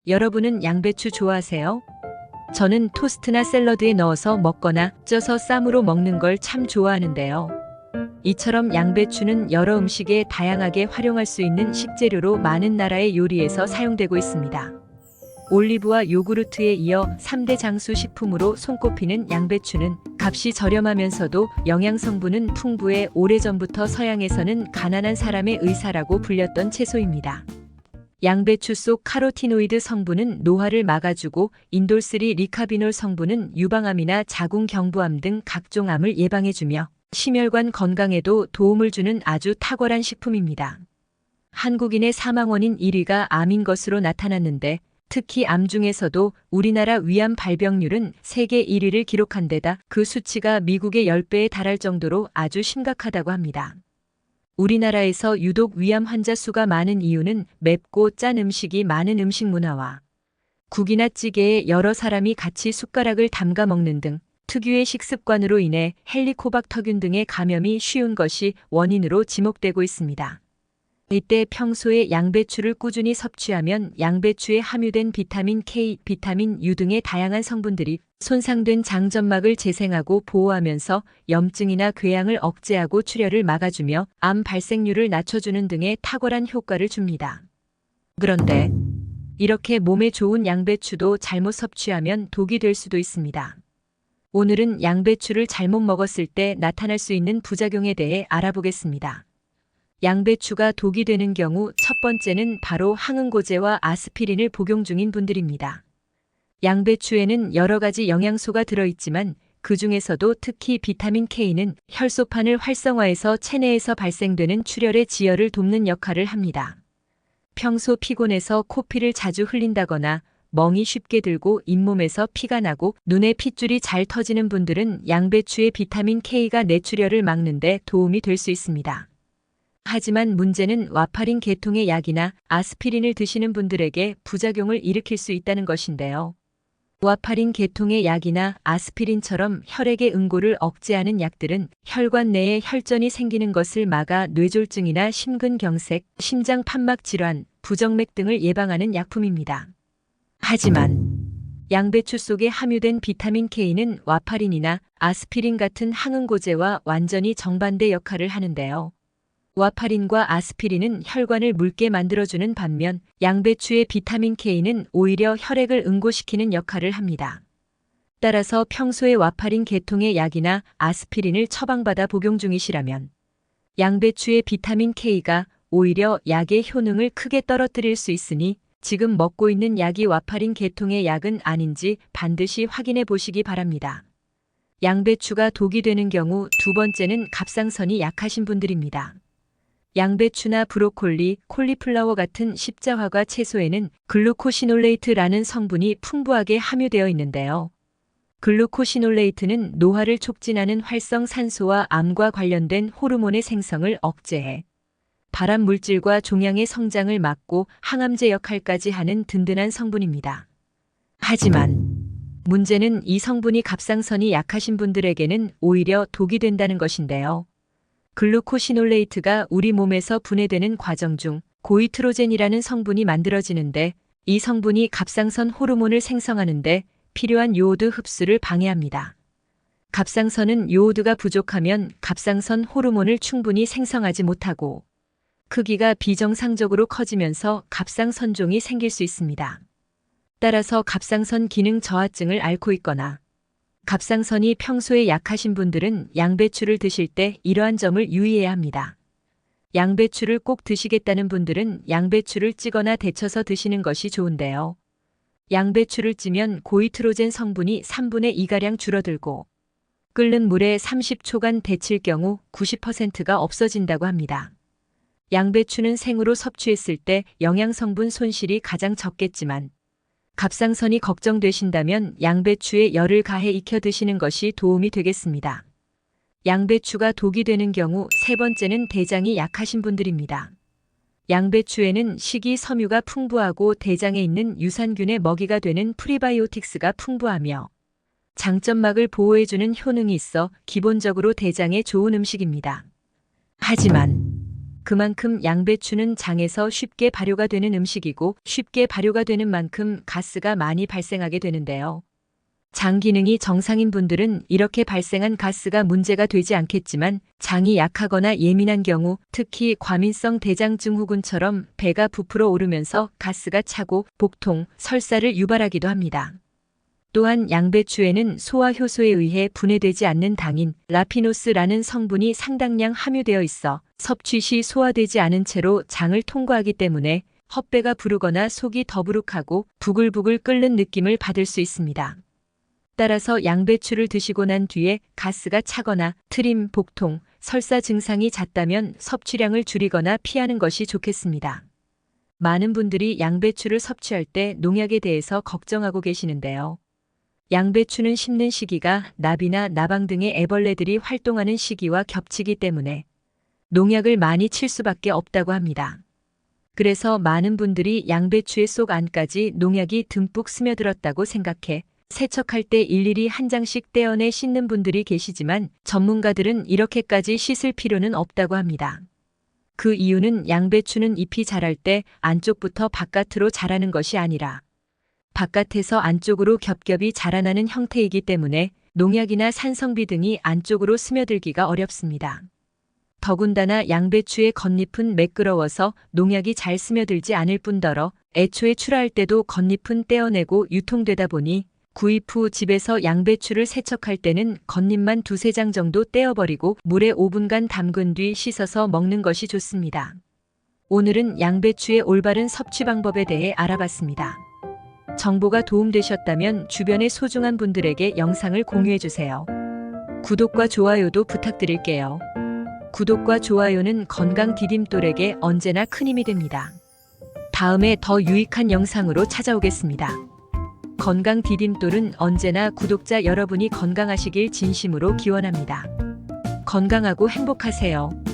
여러분은 양배추 좋아하세요? 저는 토스트나 샐러드에 넣어서 먹거나 쪄서 쌈으로 먹는 걸 참 좋아하는데요. 이처럼 양배추는 여러 음식에 다양하게 활용할 수 있는 식재료로 많은 나라의 요리에서 사용되고 있습니다. 올리브와 요구르트에 이어 3대 장수 식품으로 손꼽히는 양배추는 값이 저렴하면서도 영양 성분은 풍부해 오래전부터 서양에서는 가난한 사람의 의사라고 불렸던 채소입니다. 양배추 속 카로티노이드 성분은 노화를 막아주고 인돌3 리카비놀 성분은 유방암이나 자궁경부암 등 각종 암을 예방해주며 심혈관 건강에도 도움을 주는 아주 탁월한 식품입니다. 한국인의 사망원인 1위가 암인 것으로 나타났는데 특히 암 중에서도 우리나라 위암 발병률은 세계 1위를 기록한 데다 그 수치가 미국의 10배에 달할 정도로 아주 심각하다고 합니다. 우리나라에서 유독 위암 환자 수가 많은 이유는 맵고 짠 음식이 많은 음식 문화와 국이나 찌개에 여러 사람이 같이 숟가락을 담가 먹는 등 특유의 식습관으로 인해 헬리코박터균 등의 감염이 쉬운 것이 원인으로 지목되고 있습니다. 이때 평소에 양배추를 꾸준히 섭취하면 양배추에 함유된 비타민 K, 비타민 U 등의 다양한 성분들이 손상된 장점막을 재생하고 보호하면서 염증이나 궤양을 억제하고 출혈을 막아주며 암 발생률을 낮춰주는 등의 탁월한 효과를 줍니다. 그런데 이렇게 몸에 좋은 양배추도 잘못 섭취하면 독이 될 수도 있습니다. 오늘은 양배추를 잘못 먹었을 때 나타날 수 있는 부작용에 대해 알아보겠습니다. 양배추가 독이 되는 경우 첫 번째는 바로 항응고제와 아스피린을 복용 중인 분들입니다. 양배추에는 여러 가지 영양소가 들어있지만 그 중에서도 특히 비타민 K는 혈소판을 활성화해서 체내에서 발생되는 출혈의 지혈을 돕는 역할을 합니다. 평소 피곤해서 코피를 자주 흘린다거나 멍이 쉽게 들고 잇몸에서 피가 나고 눈에 핏줄이 잘 터지는 분들은 양배추의 비타민 K가 뇌출혈을 막는 데 도움이 될 수 있습니다. 하지만 문제는 와파린 계통의 약이나 아스피린을 드시는 분들에게 부작용을 일으킬 수 있다는 것인데요. 와파린 계통의 약이나 아스피린처럼 혈액의 응고를 억제하는 약들은 혈관 내에 혈전이 생기는 것을 막아 뇌졸중이나 심근경색, 심장 판막 질환, 부정맥 등을 예방하는 약품입니다. 하지만 양배추 속에 함유된 비타민 K는 와파린이나 아스피린 같은 항응고제와 완전히 정반대 역할을 하는데요. 와파린과 아스피린은 혈관을 묽게 만들어주는 반면 양배추의 비타민 K는 오히려 혈액을 응고시키는 역할을 합니다. 따라서 평소에 와파린 계통의 약이나 아스피린을 처방받아 복용 중이시라면 양배추의 비타민 K가 오히려 약의 효능을 크게 떨어뜨릴 수 있으니 지금 먹고 있는 약이 와파린 계통의 약은 아닌지 반드시 확인해 보시기 바랍니다. 양배추가 독이 되는 경우 두 번째는 갑상선이 약하신 분들입니다. 양배추나 브로콜리, 콜리플라워 같은 십자화과 채소에는 글루코시놀레이트라는 성분이 풍부하게 함유되어 있는데요. 글루코시놀레이트는 노화를 촉진하는 활성산소와 암과 관련된 호르몬의 생성을 억제해 발암 물질과 종양의 성장을 막고 항암제 역할까지 하는 든든한 성분입니다. 하지만 문제는 이 성분이 갑상선이 약하신 분들에게는 오히려 독이 된다는 것인데요. 글루코시놀레이트가 우리 몸에서 분해되는 과정 중 고이트로젠이라는 성분이 만들어지는데 이 성분이 갑상선 호르몬을 생성하는데 필요한 요오드 흡수를 방해합니다. 갑상선은 요오드가 부족하면 갑상선 호르몬을 충분히 생성하지 못하고 크기가 비정상적으로 커지면서 갑상선종이 생길 수 있습니다. 따라서 갑상선 기능 저하증을 앓고 있거나 갑상선이 평소에 약하신 분들은 양배추를 드실 때 이러한 점을 유의해야 합니다. 양배추를 꼭 드시겠다는 분들은 양배추를 찌거나 데쳐서 드시는 것이 좋은데요. 양배추를 찌면 고이트로젠 성분이 3분의 2가량 줄어들고 끓는 물에 30초간 데칠 경우 90%가 없어진다고 합니다. 양배추는 생으로 섭취했을 때 영양성분 손실이 가장 적겠지만 갑상선이 걱정되신다면 양배추에 열을 가해 익혀 드시는 것이 도움이 되겠습니다. 양배추가 독이 되는 경우 세 번째는 대장이 약하신 분들입니다. 양배추에는 식이섬유가 풍부하고 대장에 있는 유산균의 먹이가 되는 프리바이오틱스가 풍부하며 장점막을 보호해주는 효능이 있어 기본적으로 대장에 좋은 음식입니다. 하지만 그만큼 양배추는 장에서 쉽게 발효가 되는 음식이고 쉽게 발효가 되는 만큼 가스가 많이 발생하게 되는데요. 장 기능이 정상인 분들은 이렇게 발생한 가스가 문제가 되지 않겠지만 장이 약하거나 예민한 경우 특히 과민성 대장증 후군처럼 배가 부풀어 오르면서 가스가 차고 복통, 설사를 유발하기도 합니다. 또한 양배추에는 소화 효소에 의해 분해되지 않는 당인 라피노스라는 성분이 상당량 함유되어 있어 섭취 시 소화되지 않은 채로 장을 통과하기 때문에 헛배가 부르거나 속이 더부룩하고 부글부글 끓는 느낌을 받을 수 있습니다. 따라서 양배추를 드시고 난 뒤에 가스가 차거나 트림, 복통, 설사 증상이 잦다면 섭취량을 줄이거나 피하는 것이 좋겠습니다. 많은 분들이 양배추를 섭취할 때 농약에 대해서 걱정하고 계시는데요. 양배추는 심는 시기가 나비나 나방 등의 애벌레들이 활동하는 시기와 겹치기 때문에 농약을 많이 칠 수밖에 없다고 합니다. 그래서 많은 분들이 양배추의 속 안까지 농약이 듬뿍 스며들었다고 생각해 세척할 때 일일이 한 장씩 떼어내 씻는 분들이 계시지만 전문가들은 이렇게까지 씻을 필요는 없다고 합니다. 그 이유는 양배추는 잎이 자랄 때 안쪽부터 바깥으로 자라는 것이 아니라 바깥에서 안쪽으로 겹겹이 자라나는 형태이기 때문에 농약이나 산성비 등이 안쪽으로 스며들기가 어렵습니다. 더군다나 양배추의 겉잎은 매끄러워서 농약이 잘 스며들지 않을 뿐더러 애초에 출하할 때도 겉잎은 떼어내고 유통되다 보니 구입 후 집에서 양배추를 세척할 때는 겉잎만 2-3장 정도 떼어버리고 물에 5분간 담근 뒤 씻어서 먹는 것이 좋습니다. 오늘은 양배추의 올바른 섭취 방법에 대해 알아봤습니다. 정보가 도움되셨다면 주변의 소중한 분들에게 영상을 공유해주세요. 구독과 좋아요도 부탁드릴게요. 구독과 좋아요는 건강 디딤돌에게 언제나 큰 힘이 됩니다. 다음에 더 유익한 영상으로 찾아오겠습니다. 건강 디딤돌은 언제나 구독자 여러분이 건강하시길 진심으로 기원합니다. 건강하고 행복하세요.